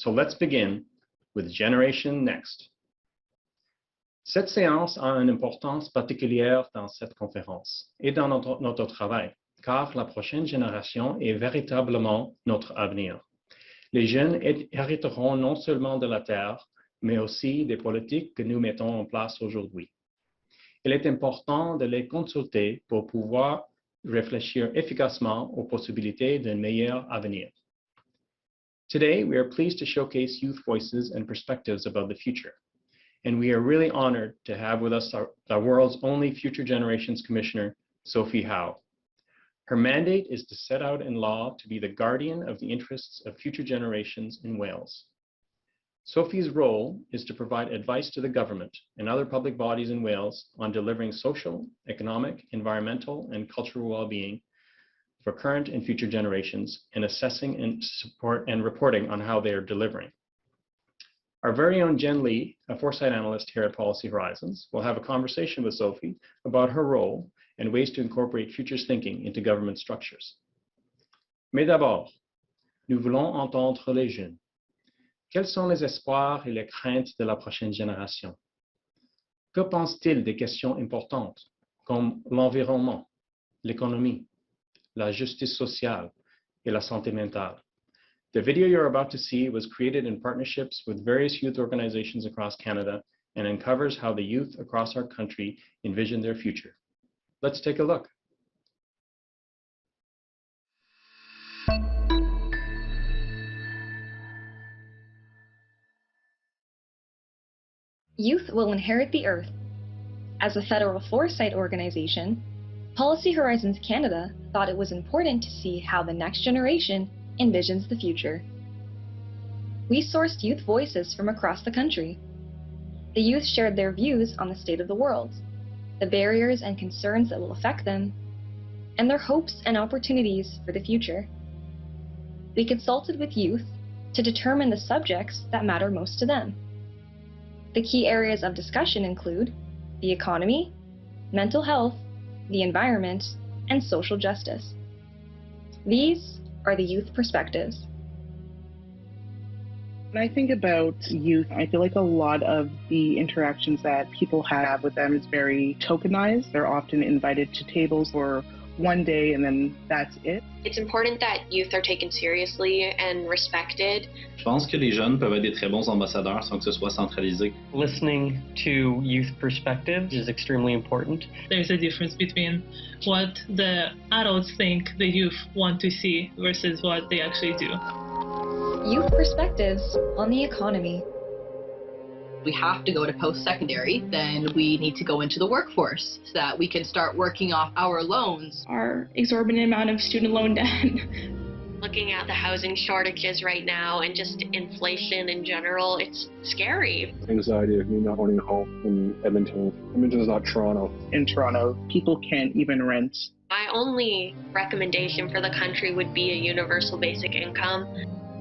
So let's begin with Generation Next. Cette séance a une importance particulière dans cette conférence et dans notre travail, car la prochaine génération est véritablement notre avenir. Les jeunes hériteront non seulement de la terre, mais aussi des politiques que nous mettons en place aujourd'hui. Il est important de les consulter pour pouvoir réfléchir efficacement aux possibilités d'un meilleur avenir. Today, we are pleased to showcase youth voices and perspectives about the future. And we are really honored to have with us the world's only Future Generations Commissioner, Sophie Howe. Her mandate is to set out in law to be the guardian of the interests of future generations in Wales. Sophie's role is to provide advice to the government and other public bodies in Wales on delivering social, economic, environmental, and cultural well-being for current and future generations, and assessing and support and reporting on how they are delivering. Our very own Jen Lee, a Foresight analyst here at Policy Horizons, will have a conversation with Sophie about her role and ways to incorporate futures thinking into government structures. Mais d'abord, nous voulons entendre les jeunes. Quels sont les espoirs et les craintes de la prochaine génération? Que pensent-ils des questions importantes comme l'environnement, l'économie, la justice sociale et la santé mentale? The video you're about to see was created in partnerships with various youth organizations across Canada and uncovers how the youth across our country envision their future. Let's take a look. Youth will inherit the earth. As a federal foresight organization, Policy Horizons Canada thought it was important to see how the next generation envisions the future. We sourced youth voices from across the country. The youth shared their views on the state of the world, the barriers and concerns that will affect them, and their hopes and opportunities for the future. We consulted with youth to determine the subjects that matter most to them. The key areas of discussion include the economy, mental health, the environment, and social justice. These are the youth perspectives. When I think about youth, I feel like a lot of the interactions that people have with them is very tokenized. They're often invited to tables for one day and then that's it. It's important that youth are taken seriously and respected. Je pense que les jeunes peuvent être des très bons ambassadeurs sans que ce soit centralisé. Listening to youth perspectives is extremely important. There's a difference between what the adults think the youth want to see versus what they actually do. Youth perspectives on the economy. We have to go to post-secondary, then we need to go into the workforce so that we can start working off our loans. Our exorbitant amount of student loan debt. Looking at the housing shortages right now and just inflation in general, it's scary. Anxiety of me not owning a home in Edmonton. Edmonton is not Toronto. In Toronto, people can't even rent. My only recommendation for the country would be a universal basic income.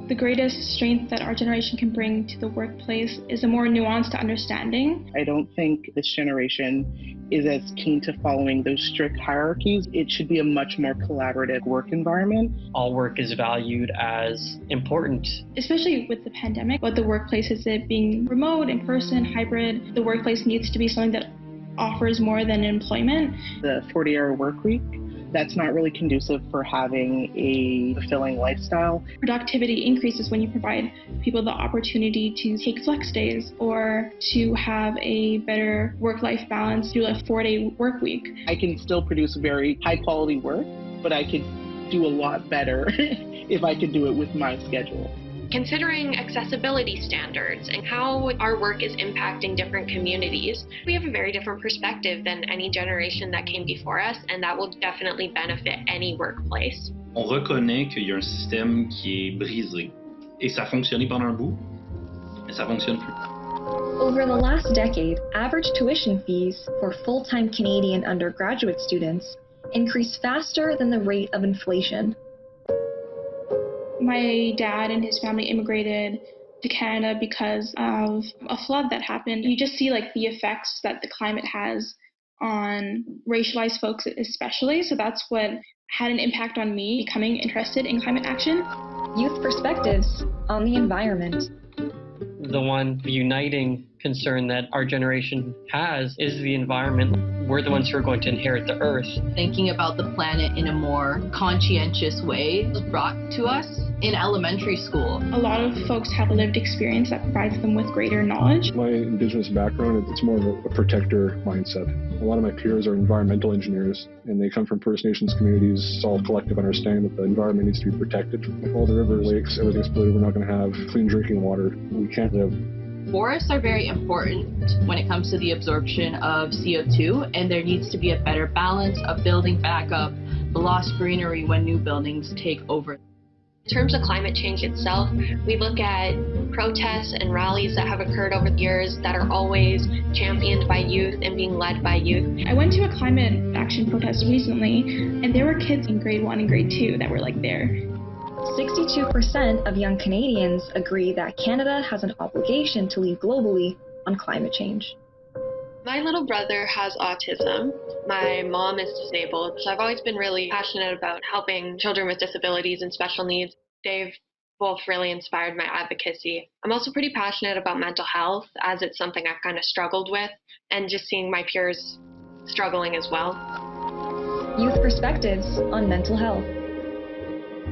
The greatest strength that our generation can bring to the workplace is a more nuanced understanding. I don't think this generation is as keen to following those strict hierarchies. It should be a much more collaborative work environment. All work is valued as important. Especially with the pandemic, but the workplace is it being remote, in person, hybrid. The workplace needs to be something that offers more than employment. The 40-hour work week, that's not really conducive for having a fulfilling lifestyle. Productivity increases when you provide people the opportunity to take flex days or to have a better work-life balance through a 4-day work week. I can still produce very high-quality work, but I could do a lot better if I could do it with my schedule. Considering accessibility standards and how our work is impacting different communities, we have a very different perspective than any generation that came before us, and that will definitely benefit any workplace. On reconnaît qu'il y a un système qui est brisé. Et ça a fonctionné pendant un bout, mais ça fonctionne plus. Over the last decade, average tuition fees for full-time Canadian undergraduate students increased faster than the rate of inflation. My dad and his family immigrated to Canada because of a flood that happened. You just see like the effects that the climate has on racialized folks especially. So that's what had an impact on me becoming interested in climate action. Youth perspectives on the environment. The one uniting concern that our generation has is the environment. We're the ones who are going to inherit the earth. Thinking about the planet in a more conscientious way was brought to us in elementary school. A lot of folks have lived experience that provides them with greater knowledge. My Indigenous background, it's more of a protector mindset. A lot of my peers are environmental engineers, and they come from First Nations communities, solve collective understanding that the environment needs to be protected. If all the rivers, lakes, everything's polluted, we're not going to have clean drinking water. We can't live. Forests are very important when it comes to the absorption of CO2, and there needs to be a better balance of building back up the lost greenery when new buildings take over. In terms of climate change itself, we look at protests and rallies that have occurred over the years that are always championed by youth and being led by youth. I went to a climate action protest recently, and there were kids in grade 1 and grade 2 that were there. 62% of young Canadians agree that Canada has an obligation to lead globally on climate change. My little brother has autism. My mom is disabled, so I've always been really passionate about helping children with disabilities and special needs. They've both really inspired my advocacy. I'm also pretty passionate about mental health, as it's something I've kind of struggled with, and just seeing my peers struggling as well. Youth perspectives on mental health.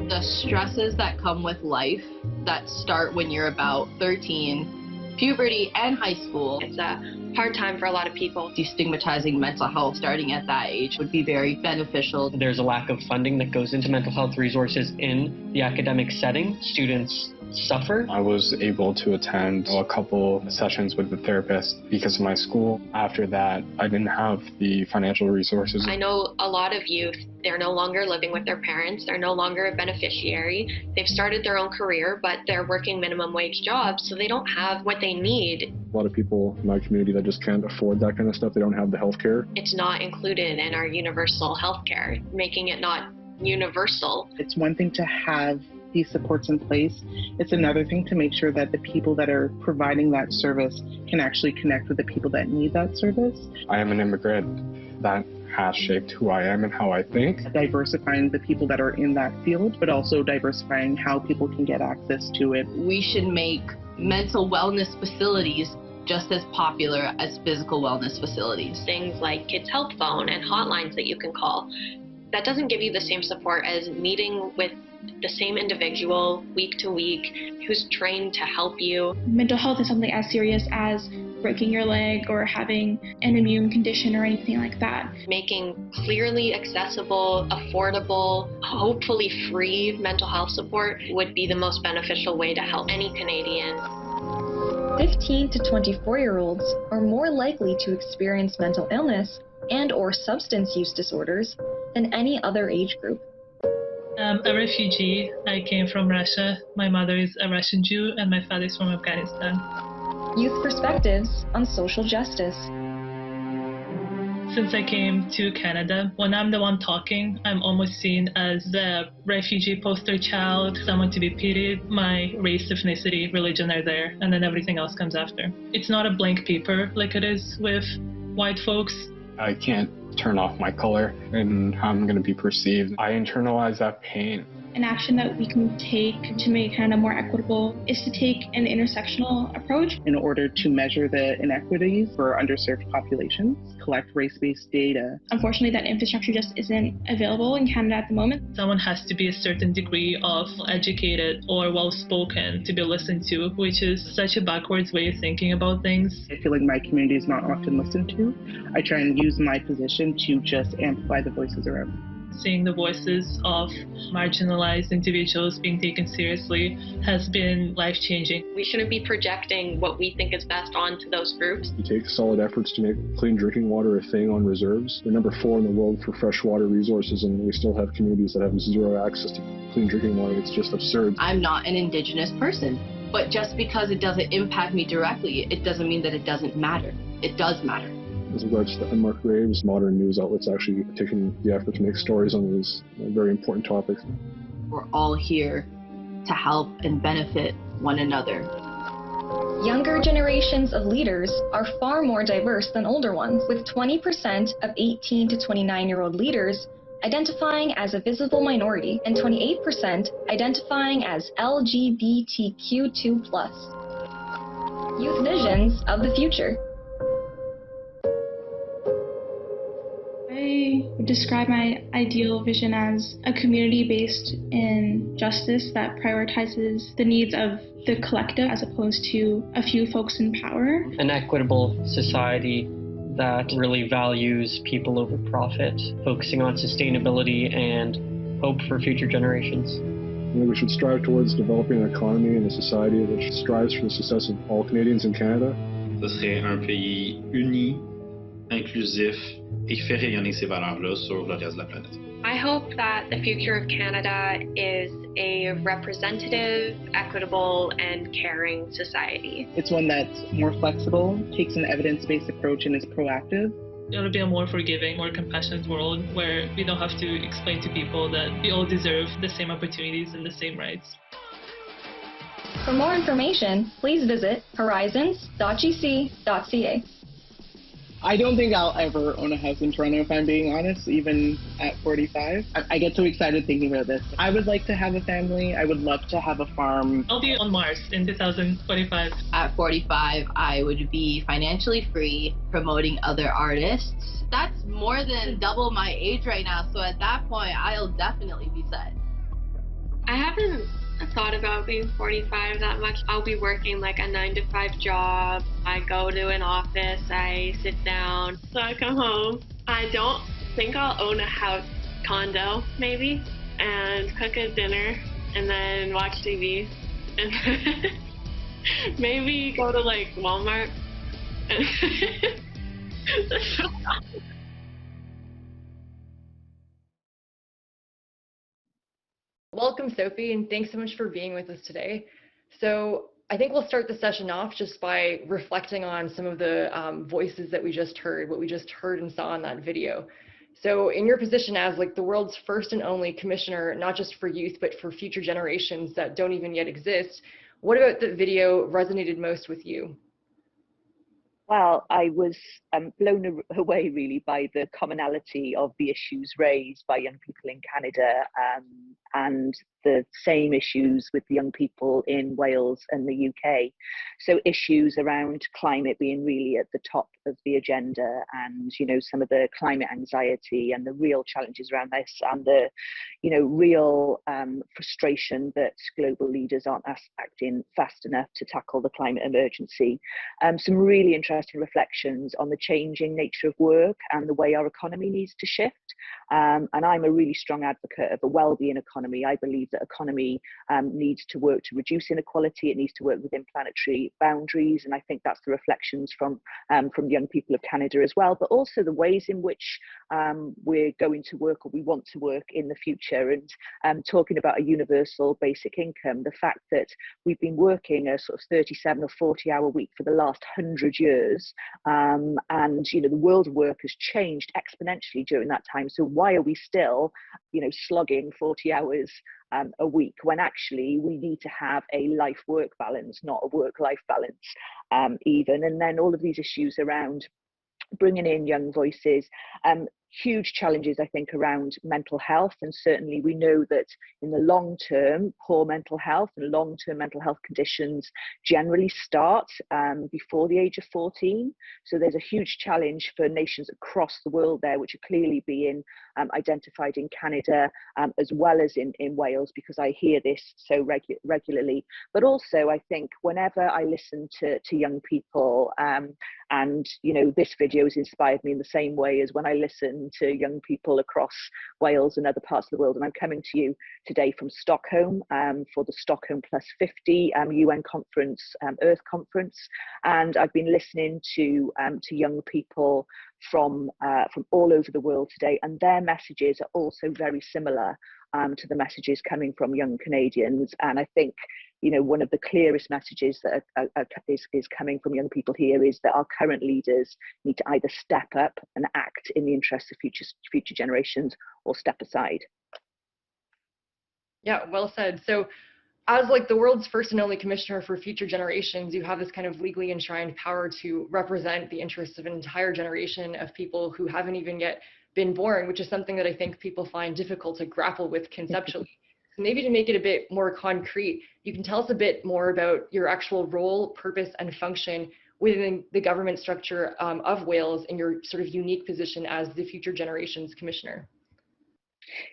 The stresses that come with life that start when you're about 13, puberty and high school. It's a hard time for a lot of people. Destigmatizing mental health starting at that age would be very beneficial. There's a lack of funding that goes into mental health resources in the academic setting. Students suffer. I was able to attend a couple sessions with the therapist because of my school. After that, I didn't have the financial resources. I know a lot of youth, they're no longer living with their parents. They're no longer a beneficiary. They've started their own career, but they're working minimum wage jobs, so they don't have what they need. A lot of people in my community that just can't afford that kind of stuff. They don't have the health care. It's not included in our universal health care, making it not universal. It's one thing to have these supports in place. It's another thing to make sure that the people that are providing that service can actually connect with the people that need that service. I am an immigrant. That has shaped who I am and how I think. Diversifying the people that are in that field, but also diversifying how people can get access to it. We should make mental wellness facilities just as popular as physical wellness facilities. Things like Kids Help Phone and hotlines that you can call. That doesn't give you the same support as meeting with the same individual week to week who's trained to help you. Mental health is something as serious as breaking your leg or having an immune condition or anything like that. Making clearly accessible, affordable, hopefully free mental health support would be the most beneficial way to help any Canadian. 15 to 24-year-olds are more likely to experience mental illness and/or substance use disorders than any other age group. I'm a refugee. I came from Russia. My mother is a Russian Jew and my father is from Afghanistan. Youth perspectives on social justice. Since I came to Canada, when I'm the one talking, I'm almost seen as the refugee poster child, someone to be pitied. My race, ethnicity, religion are there, and then everything else comes after. It's not a blank paper like it is with white folks. I can't turn off my color and how I'm going to be perceived. I internalize that pain. An action that we can take to make Canada more equitable is to take an intersectional approach. In order to measure the inequities for underserved populations, collect race-based data. Unfortunately, that infrastructure just isn't available in Canada at the moment. Someone has to be a certain degree of educated or well-spoken to be listened to, which is such a backwards way of thinking about things. I feel like my community is not often listened to. I try and use my position to just amplify the voices around me. Seeing the voices of marginalized individuals being taken seriously has been life-changing. We shouldn't be projecting what we think is best onto those groups. We take solid efforts to make clean drinking water a thing on reserves. We're number 4 in the world for freshwater resources, and we still have communities that have zero access to clean drinking water. It's just absurd. I'm not an Indigenous person, but just because it doesn't impact me directly, it doesn't mean that it doesn't matter. It does matter. As regards to unmarked graves, modern news outlets actually taking the effort to make stories on these very important topics. We're all here to help and benefit one another. Younger generations of leaders are far more diverse than older ones, with 20% of 18 to 29-year-old leaders identifying as a visible minority, and 28% identifying as LGBTQ2+. Youth visions of the future. I would describe my ideal vision as a community based in justice that prioritizes the needs of the collective as opposed to a few folks in power. An equitable society that really values people over profit, focusing on sustainability and hope for future generations. We should strive towards developing an economy and a society which strives for the success of all Canadians in Canada. Ce serait un pays uni, inclusif et qui fait rayonner ces valeurs-là sur le reste de la planète. I hope that the future of Canada is a representative, equitable, and caring society. It's one that's more flexible, takes an evidence-based approach, and is proactive. It'll be a more forgiving, more compassionate world where we don't have to explain to people that we all deserve the same opportunities and the same rights. For more information, please visit horizons.gc.ca. I don't think I'll ever own a house in Toronto, if I'm being honest, even at 45. I get so excited thinking about this. I would like to have a family. I would love to have a farm. I'll be on Mars in 2045. At 45, I would be financially free, promoting other artists. That's more than double my age right now, so at that point, I'll definitely be set. I haven't thought about being 45 that much. I'll be working like a 9-to-5 job. I go to an office, I sit down, so I come home. I don't think I'll own a house, condo maybe, and cook a dinner and then watch TV and maybe go to like Walmart. Welcome, Sophie, and thanks so much for being with us today. So I think we'll start the session off just by reflecting on some of the voices that we just heard, what we just heard and saw in that video. So in your position as like the world's first and only commissioner, not just for youth, but for future generations that don't even yet exist, what about the video resonated most with you? Well, I was blown away really by the commonality of the issues raised by young people in Canada and the same issues with the young people in Wales and the UK. So issues around climate being really at the top of the agenda, and you know, some of the climate anxiety and the real challenges around this, and the real frustration that global leaders aren't acting fast enough to tackle the climate emergency. Some really interesting reflections on the changing nature of work and the way our economy needs to shift. And I'm a really strong advocate of a well-being economy. I believe that economy needs to work to reduce inequality. It needs to work within planetary boundaries, and I think that's the reflections from young people of Canada as well, but also the ways in which we're going to work, or we want to work in the future. And talking about a universal basic income, the fact that we've been working a sort of 37 or 40-hour week for the last 100 years, and the world of work has changed exponentially during that time. So why are we still, slugging 40 hours a week when actually we need to have a life-work balance, not a work-life balance even? And then all of these issues around bringing in young voices, huge challenges, I think, around mental health. And certainly we know that in the long term, poor mental health and long-term mental health conditions generally start before the age of 14. So there's a huge challenge for nations across the world there, which are clearly being identified in Canada as well as in Wales, because I hear this so regularly. But also, I think whenever I listen to young people, and this video has inspired me in the same way as when I listen to young people across Wales and other parts of the world. And I'm coming to you today from Stockholm for the Stockholm Plus 50 UN conference, Earth Conference. And I've been listening to young people from all over the world today, and their messages are also very similar to the messages coming from young Canadians. And I think one of the clearest messages that is coming from young people here is that our current leaders need to either step up and act in the interests of future generations, or step aside. Yeah, well said. So as like the world's first and only commissioner for future generations, you have this kind of legally enshrined power to represent the interests of an entire generation of people who haven't even yet been born, which is something that I think people find difficult to grapple with conceptually. So maybe to make it a bit more concrete, you can tell us a bit more about your actual role, purpose, and function within the government structure of Wales in your sort of unique position as the Future Generations Commissioner.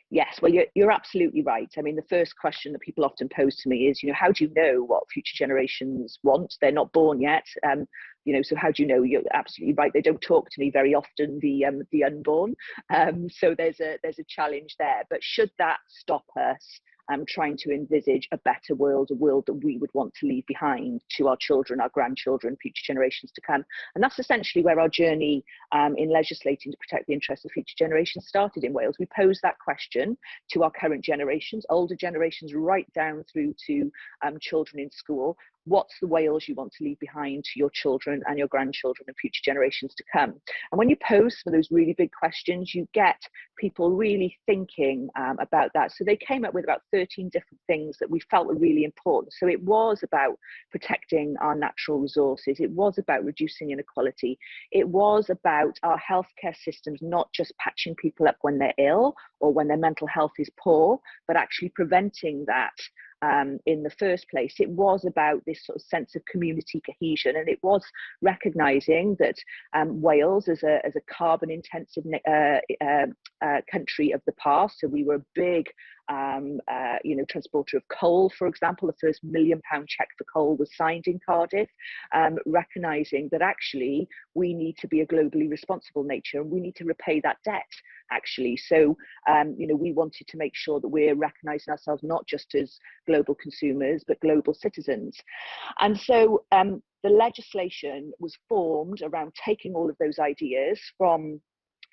Yes, well, you're absolutely right. I mean, the first question that people often pose to me is, how do you know what future generations want? They're not born yet. So how do you know? You're absolutely right. They don't talk to me very often, the unborn. So there's a challenge there. But should that stop us trying to envisage a better world, a world that we would want to leave behind to our children, our grandchildren, future generations to come? And that's essentially where our journey in legislating to protect the interests of future generations started in Wales. We posed that question to our current generations, older generations, right down through to children in school. What's the Wales you want to leave behind to your children and your grandchildren and future generations to come? And when you pose for those really big questions, you get people really thinking about that. So they came up with about 13 different things that we felt were really important. So it was about protecting our natural resources. It was about reducing inequality. It was about our healthcare systems not just patching people up when they're ill or when their mental health is poor, but actually preventing that in the first place. It was about this sort of sense of community cohesion, and it was recognizing that Wales as a carbon intensive country of the past, so we were a big transporter of coal, for example. The first £1 million cheque for coal was signed in Cardiff, recognizing that actually we need to be a globally responsible nature and we need to repay that debt, actually. So we wanted to make sure that we're recognizing ourselves not just as global consumers but global citizens. And so the legislation was formed around taking all of those ideas from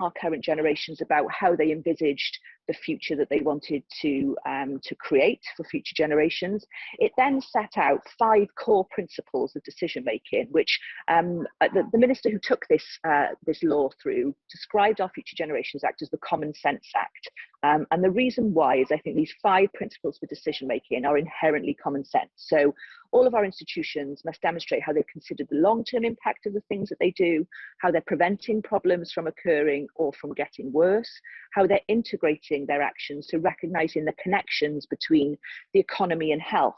our current generations about how they envisaged the future that they wanted to create for future generations. It then set out 5 core principles of decision making, which the minister who took this law through described our Future Generations Act as the Common Sense Act. And the reason why is I think these 5 principles for decision making are inherently common sense. So all of our institutions must demonstrate how they've considered the long-term impact of the things that they do, how they're preventing problems from occurring or from getting worse, how they're integrating their actions, so recognizing the connections between the economy and health.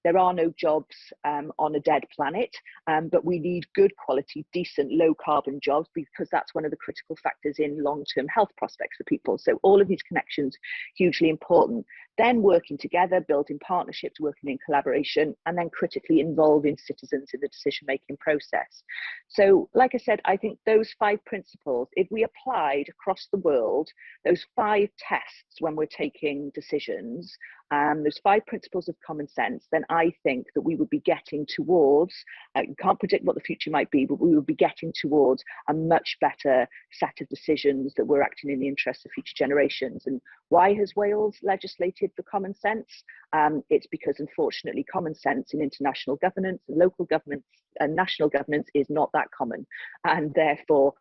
There are no jobs on a dead planet, but we need good quality, decent, low carbon jobs, because that's one of the critical factors in long-term health prospects for people. So all of these connections, hugely important. Then working together, building partnerships, working in collaboration, and then critically involving citizens in the decision-making process. So like I said, I think those 5 principles, if we applied across the world, those 5 tests when we're taking decisions, those 5 principles of common sense, then I think that we would be getting towards, you can't predict what the future might be, but we would be getting towards a much better set of decisions that we're acting in the interests of future generations. And why has Wales legislated for common sense? It's because, unfortunately, common sense in international governance, local governments, and national governance is not that common. And therefore,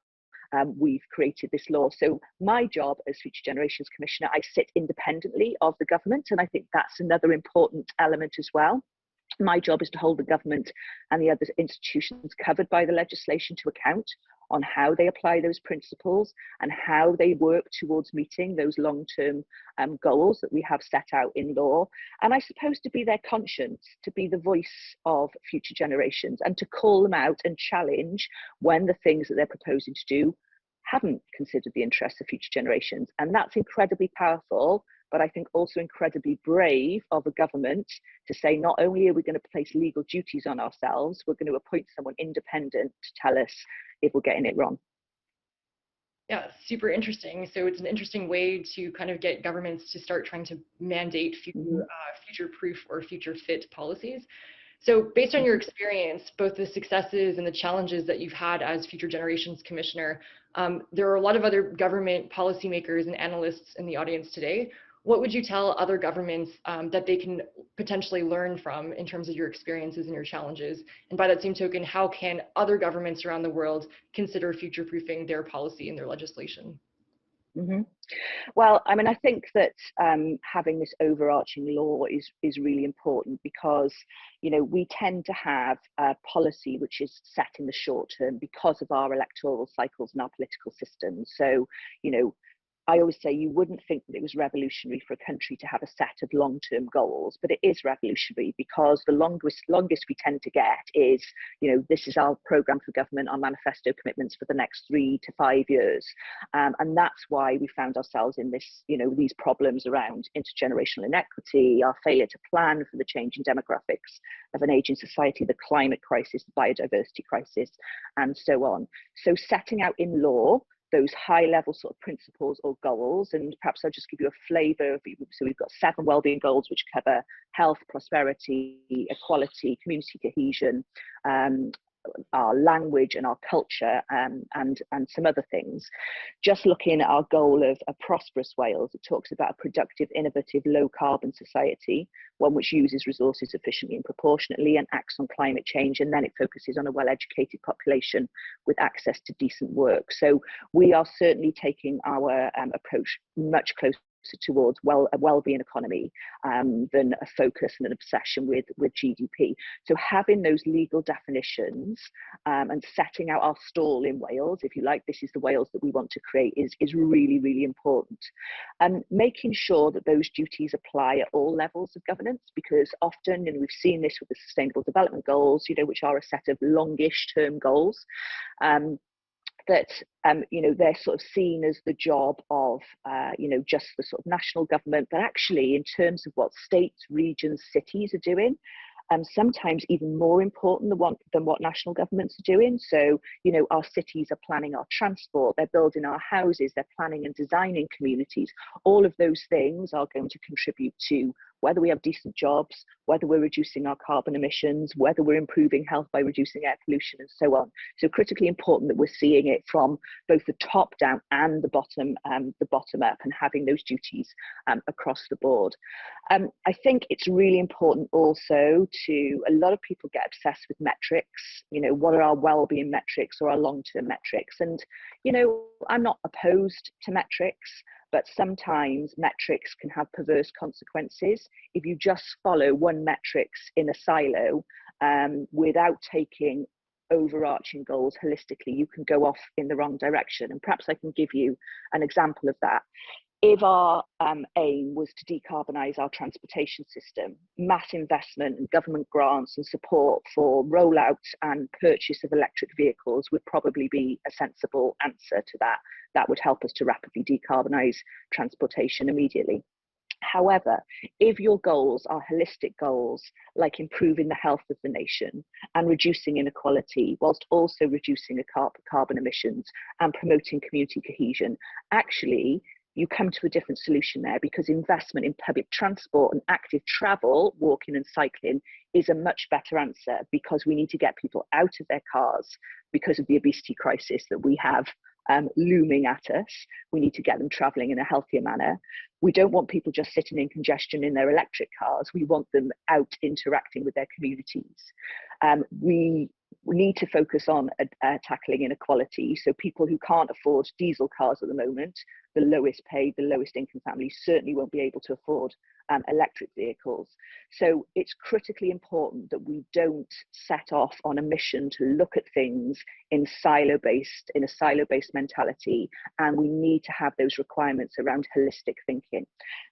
we've created this law. So my job as Future Generations Commissioner, I sit independently of the government, and I think that's another important element as well. My job is to hold the government and the other institutions covered by the legislation to account on how they apply those principles and how they work towards meeting those long-term goals that we have set out in law. And I suppose to be their conscience, to be the voice of future generations, and to call them out and challenge when the things that they're proposing to do haven't considered the interests of future generations. And that's incredibly powerful, but I think also incredibly brave of a government to say, not only are we going to place legal duties on ourselves, we're going to appoint someone independent to tell us if we're getting it wrong. Yeah, super interesting. So it's an interesting way to kind of get governments to start trying to mandate future-proof or future-fit policies. So based on your experience, both the successes and the challenges that you've had as Future Generations Commissioner, there are a lot of other government policymakers and analysts in the audience today. What would you tell other governments that they can potentially learn from in terms of your experiences and your challenges? And by that same token, how can other governments around the world consider future-proofing their policy and their legislation? Mm-hmm. Well, I mean, I think that having this overarching law is really important because, you know, we tend to have a policy which is set in the short term because of our electoral cycles and our political systems. So, you know, I always say you wouldn't think that it was revolutionary for a country to have a set of long-term goals, but it is revolutionary because the longest we tend to get is, you know, this is our programme for government, our manifesto commitments for the next 3 to 5 years. And that's why we found ourselves in this, you know, these problems around intergenerational inequity, our failure to plan for the changing demographics of an ageing society, the climate crisis, the biodiversity crisis, and so on. So setting out in law those high level sort of principles or goals, and perhaps I'll just give you a flavour of, so we've got 7 wellbeing goals which cover health, prosperity, equality, community cohesion, our language and our culture, and some other things. Just looking at our goal of a prosperous Wales, it talks about a productive, innovative, low carbon society, one which uses resources efficiently and proportionately and acts on climate change, and then it focuses on a well-educated population with access to decent work. So we are certainly taking our approach much closer towards a well-being economy than a focus and an obsession with GDP. So having those legal definitions and setting out our stall in Wales, if you like, this is the Wales that we want to create, is really, really important. Making sure that those duties apply at all levels of governance, because often, and we've seen this with the Sustainable Development Goals, you know, which are a set of longish term goals, that you know, they're sort of seen as the job of you know, just the sort of national government, but actually in terms of what states, regions, cities are doing, sometimes even more important than what national governments are doing. So, you know, our cities are planning our transport, they're building our houses, they're planning and designing communities. All of those things are going to contribute to whether we have decent jobs, whether we're reducing our carbon emissions, whether we're improving health by reducing air pollution, and so on. So critically important that we're seeing it from both the top down and the bottom up, and having those duties across the board. I think it's really important also to, a lot of people get obsessed with metrics, you know, what are our well-being metrics or our long-term metrics? And, you know, I'm not opposed to metrics, but sometimes metrics can have perverse consequences. If you just follow one metrics in a silo without taking overarching goals holistically, you can go off in the wrong direction. And perhaps I can give you an example of that. If our aim was to decarbonise our transportation system, mass investment and government grants and support for rollout and purchase of electric vehicles would probably be a sensible answer to that. That would help us to rapidly decarbonise transportation immediately. However, if your goals are holistic goals, like improving the health of the nation and reducing inequality, whilst also reducing carbon emissions and promoting community cohesion, actually, you come to a different solution there, because investment in public transport and active travel, walking and cycling, is a much better answer, because we need to get people out of their cars because of the obesity crisis that we have looming at us. We need to get them travelling in a healthier manner. We don't want people just sitting in congestion in their electric cars. We want them out interacting with their communities. We need to focus on tackling inequality. So people who can't afford diesel cars at the moment, the lowest paid, the lowest income families, certainly won't be able to afford electric vehicles. So it's critically important that we don't set off on a mission to look at things in a silo-based mentality, and we need to have those requirements around holistic thinking.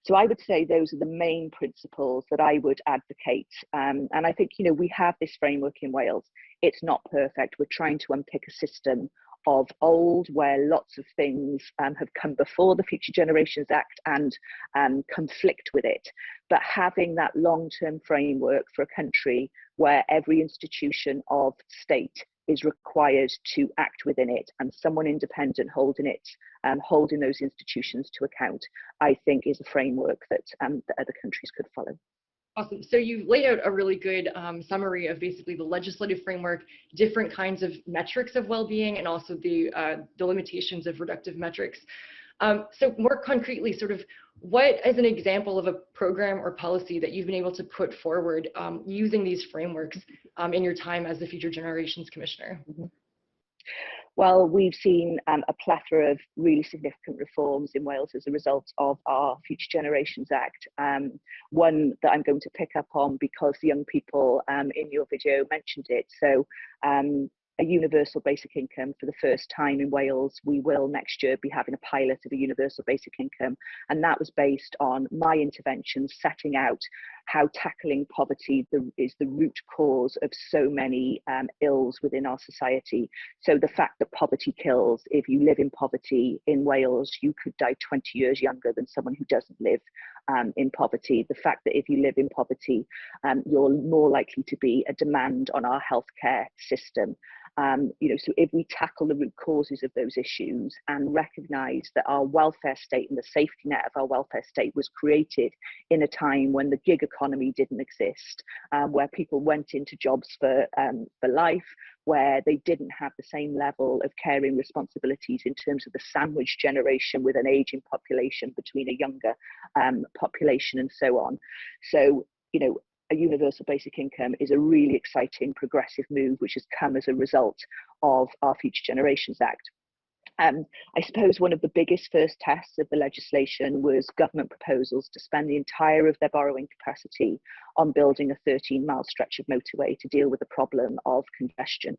So I would say those are the main principles that I would advocate. And I think, you know, we have this framework in Wales. It's not perfect. We're trying to unpick a system of old, where lots of things have come before the Future Generations Act and conflict with it. But having that long-term framework for a country where every institution of state is required to act within it, and someone independent holding those institutions to account, I think is a framework that other countries could follow. Awesome. So you've laid out a really good summary of basically the legislative framework, different kinds of metrics of well-being, and also the limitations of reductive metrics. So more concretely, sort of what is an example of a program or policy that you've been able to put forward using these frameworks in your time as the Future Generations Commissioner? Mm-hmm. Well, we've seen a plethora of really significant reforms in Wales as a result of our Future Generations Act. One that I'm going to pick up on because the young people in your video mentioned it. So a universal basic income for the first time in Wales. We will next year be having a pilot of a universal basic income. And that was based on my interventions setting out how tackling poverty is the root cause of so many ills within our society. So the fact that poverty kills, if you live in poverty in Wales, you could die 20 years younger than someone who doesn't live in poverty. The fact that if you live in poverty, you're more likely to be a demand on our healthcare system. So if we tackle the root causes of those issues and recognise that our welfare state and the safety net of our welfare state was created in a time when the gig economy didn't exist, where people went into jobs for life, where they didn't have the same level of caring responsibilities in terms of the sandwich generation with an ageing population between a younger population and so on. So, a universal basic income is a really exciting progressive move which has come as a result of our Future Generations Act. I suppose one of the biggest first tests of the legislation was government proposals to spend the entire of their borrowing capacity on building a 13-mile stretch of motorway to deal with the problem of congestion.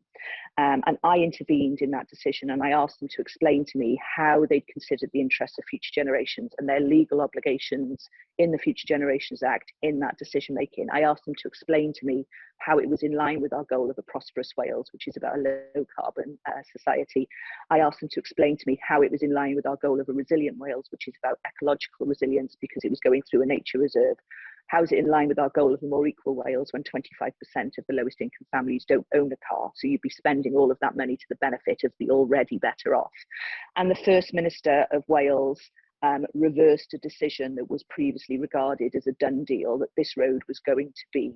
And I intervened in that decision, and I asked them to explain to me how they'd considered the interests of future generations and their legal obligations in the Future Generations Act in that decision making. I asked them to explain to me how it was in line with our goal of a prosperous Wales, which is about a low carbon society. I asked them to explain to me how it was in line with our goal of a resilient Wales, which is about ecological resilience because it was going through a nature reserve. How is it in line with our goal of a more equal Wales when 25% of the lowest income families don't own a car? So you'd be spending all of that money to the benefit of the already better off. And the First Minister of Wales reversed a decision that was previously regarded as a done deal, that this road was going to be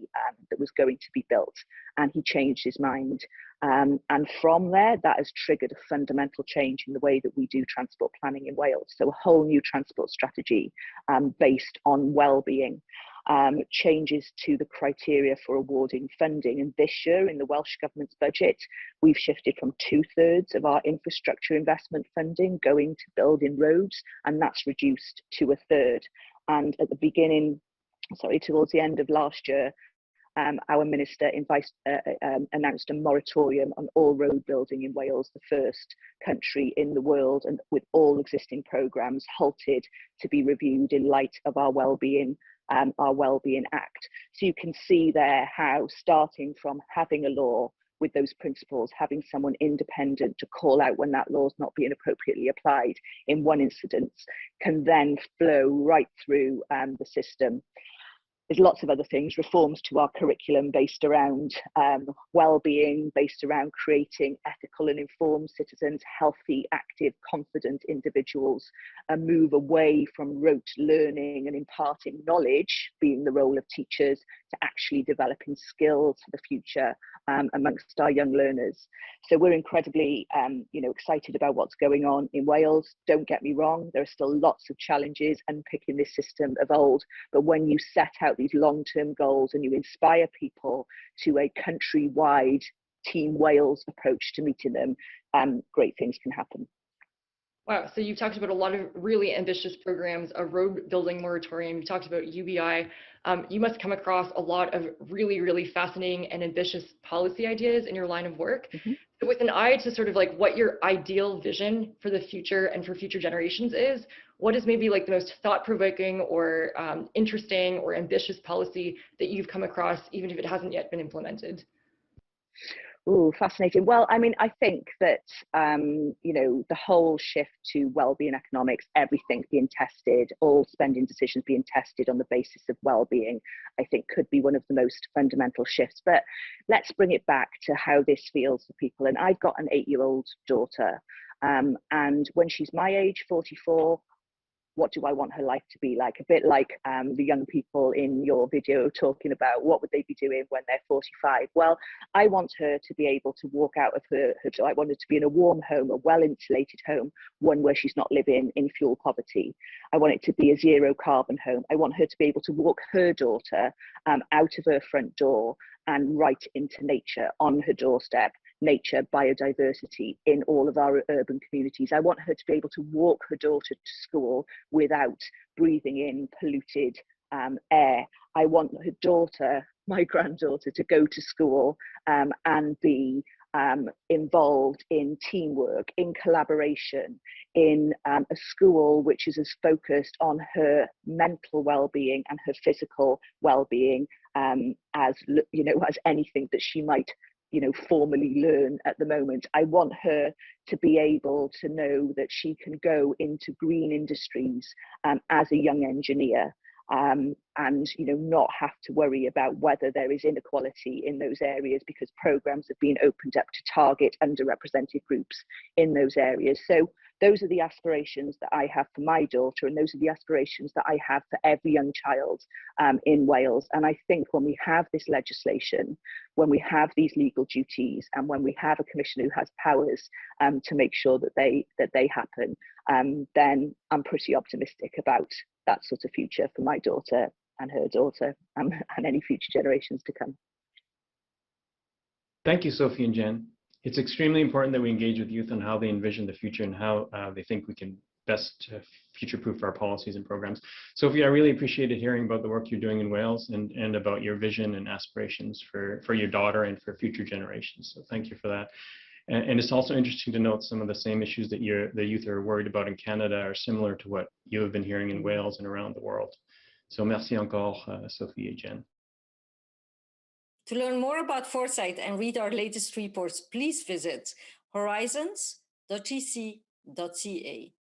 built, and he changed his mind. And from there, that has triggered a fundamental change in the way that we do transport planning in Wales. So a whole new transport strategy based on well-being. Changes to the criteria for awarding funding. And this year in the Welsh Government's budget, we've shifted from 2/3 of our infrastructure investment funding going to building roads, and that's reduced to 1/3. And at the towards the end of last year, our minister announced a moratorium on all road building in Wales, the first country in the world, and with all existing programmes halted to be reviewed in light of our Wellbeing Act. So you can see there how, starting from having a law with those principles, having someone independent to call out when that law is not being appropriately applied in one incident, can then flow right through the system. There's lots of other things, reforms to our curriculum based around well-being, based around creating ethical and informed citizens, healthy, active, confident individuals, a move away from rote learning and imparting knowledge, being the role of teachers, to actually developing skills for the future amongst our young learners. So we're incredibly excited about what's going on in Wales. Don't get me wrong, there are still lots of challenges unpicking this system of old, but when you set out these long-term goals and you inspire people to a countrywide Team Wales approach to meeting them, great things can happen. Wow, so you've talked about a lot of really ambitious programs, a road building moratorium, you talked about UBI. You must come across a lot of really, really fascinating and ambitious policy ideas in your line of work. Mm-hmm. So with an eye to sort of like what your ideal vision for the future and for future generations is, what is maybe like the most thought-provoking or interesting or ambitious policy that you've come across, even if it hasn't yet been implemented? Oh, fascinating. Well, I mean, I think that, the whole shift to well-being economics, everything being tested, all spending decisions being tested on the basis of well-being, I think could be one of the most fundamental shifts. But let's bring it back to how this feels for people. And I've got an 8-year-old daughter, and when she's my age, 44, what do I want her life to be like? A bit like the young people in your video talking about what would they be doing when they're 45. Well, I want her to be able to walk out of her I want her to be in a warm home, a well-insulated home, one where she's not living in fuel poverty. I want it to be a zero carbon home. I want her to be able to walk her daughter out of her front door and right into nature on her doorstep, nature, biodiversity in all of our urban communities. I want her to be able to walk her daughter to school without breathing in polluted air. I want her daughter, my granddaughter, to go to school and be involved in teamwork, in collaboration, in a school which is as focused on her mental well-being and her physical well-being as anything that she might formally learn at the moment. I want her to be able to know that she can go into green industries as a young engineer. And not have to worry about whether there is inequality in those areas, because programs have been opened up to target underrepresented groups in those areas. So those are the aspirations that I have for my daughter, and those are the aspirations that I have for every young child in Wales. And I think when we have this legislation, when we have these legal duties, and when we have a commissioner who has powers to make sure that they happen, then I'm pretty optimistic about that sort of future for my daughter and her daughter and any future generations to come. Thank you, Sophie and Jen. It's extremely important that we engage with youth on how they envision the future and how they think we can best future-proof our policies and programs. Sophie, I really appreciated hearing about the work you're doing in Wales and about your vision and aspirations for your daughter and for future generations. So thank you for that. And it's also interesting to note some of the same issues that the youth are worried about in Canada are similar to what you have been hearing in Wales and around the world. So merci encore, Sophie and Jen. To learn more about Foresight and read our latest reports, please visit horizons.gc.ca.